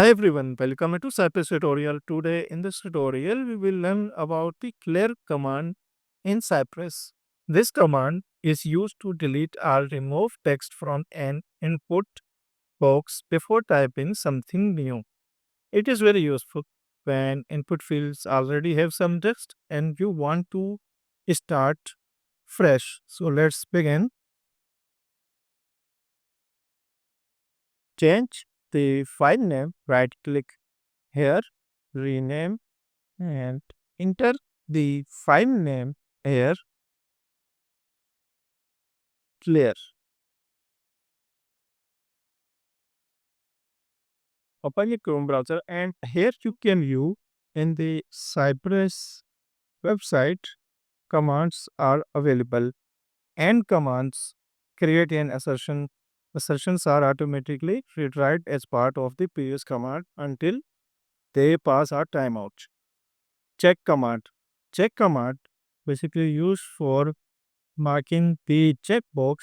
Hi everyone, welcome to Cypress tutorial. Today in this tutorial we will learn about the clear command in Cypress. This command is used to delete or remove text from an input box before typing something new. It is very useful when input fields already have some text and you want to start fresh. So let's begin. Change the file name, right click here, rename and enter the file name here, clear. Open your Chrome browser and here you can view in the Cypress website commands are available and commands create an assertion. Assertions are automatically retried as part of the previous command until they pass our timeout. Check command. Check command basically used for marking the checkbox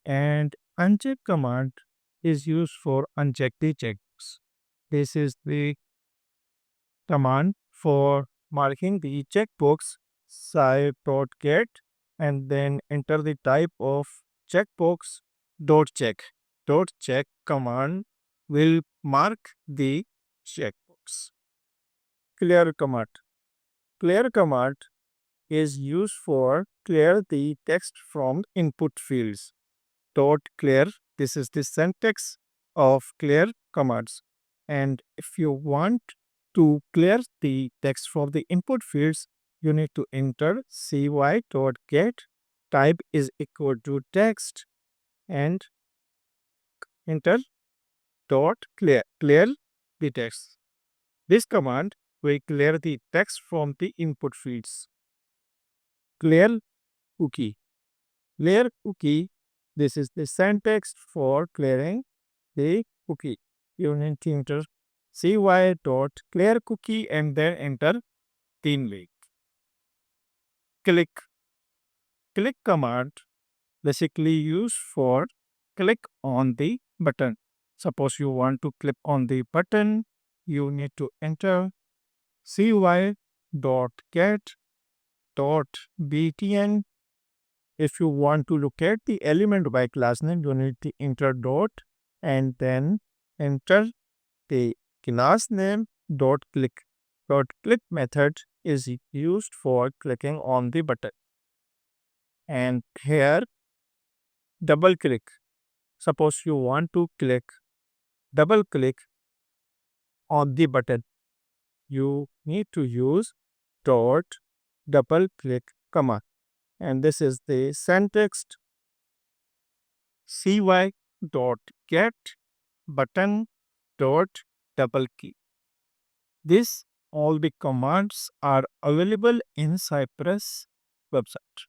and uncheck command is used for uncheck the checkbox. This is the command for marking the checkbox side.get and then enter the type of checkbox dot check. Dot check command will mark the checkbox. Clear command. Clear command is used for clear the text from input fields. Dot clear, this is the syntax of clear commands. And if you want to clear the text from the input fields, you need to enter cy.get type is equal to text and enter dot clear the text. This command will clear the text from the input fields. Clear cookie. Clear cookie. This is the syntax for clearing the cookie. You need to enter cy dot clear cookie and then enter thin link. Click. Click command basically used for click on the button. Suppose you want to click on the button, you need to enter cy dot get dot btn. If you want to look at the element by class name, you need to enter dot and then enter the class name dot click. Dot click method is used for clicking on the button. And here double click. Suppose you want to double click on the button. You need to use dot double click command. And this is the syntax cy dot get button dot double key. This all the commands are available in Cypress website.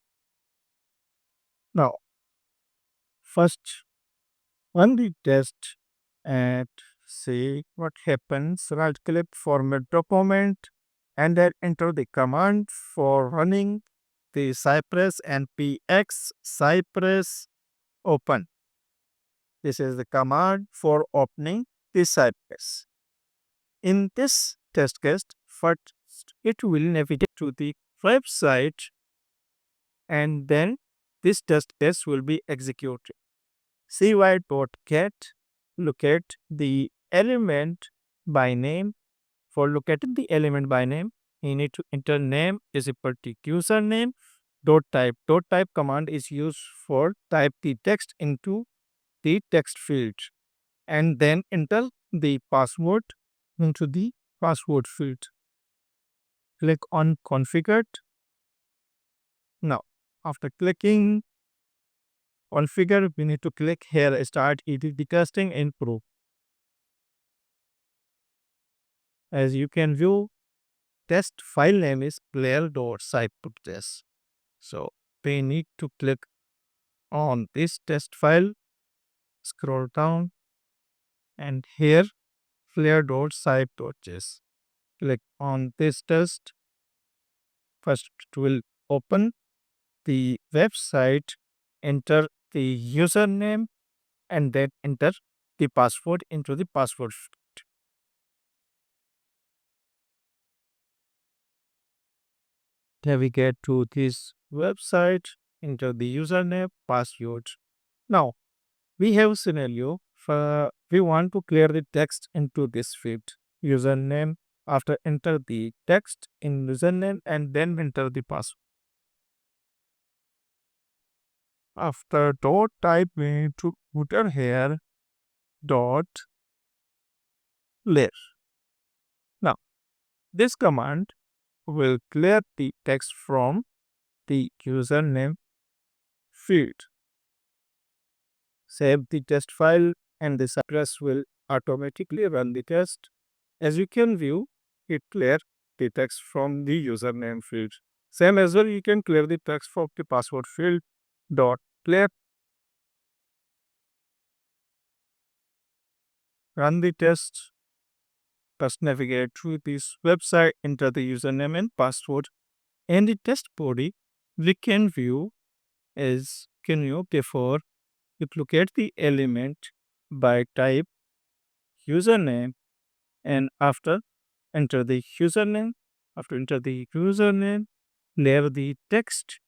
Now, first run the test and see what happens. Right click format document and then enter the command for running the Cypress npx Cypress open. This is the command for opening the Cypress. In this test case, first it will navigate to the website and then this test case will be executed. cy.get locate the element by name. For locating the element by name, you need to enter name is equal to username dot type. Dot type command is used for type the text into the text field and then enter the password into the password field. Click on configured. Now, after clicking configure, we need to click here start EDD testing in Pro. As you can view, test file name is clear.cypress. So we need to click on this test file, scroll down, and here clear.cypress. Click on this test. First, it will open the website, enter the username, and then enter the password into the password field. navigate to this website, enter the username, password. Now, we have scenario for we want to clear the text into this field. Username, after enter the text in username and then enter the password. After dot type we to footer here dot clear. Now, this command will clear the text from the username field. Save the test file and the Cypress will automatically run the test. As you can view, it clear the text from the username field. Same as well, you can clear the text from the password field dot clear. Run the test. First navigate to this website, enter the username and password. And the test body we can view is can you before you locate the element by type username and after enter the username. After enter the username, clear the text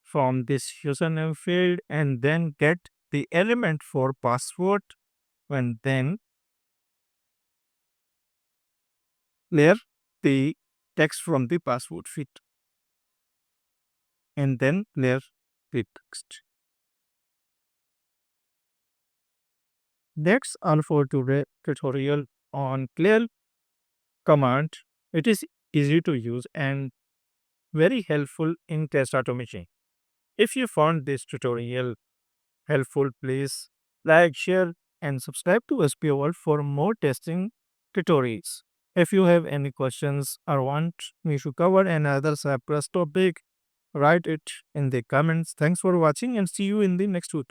from this username field and then get the element for password and then clear the text from the password field and then clear the text. That's all for today's tutorial on clear command. It is easy to use and very helpful in test automation. If you found this tutorial helpful, please like, share, and subscribe to SP World for more testing tutorials. If you have any questions or want me to cover another Cypress topic, write it in the comments. Thanks for watching and see you in the next tutorial.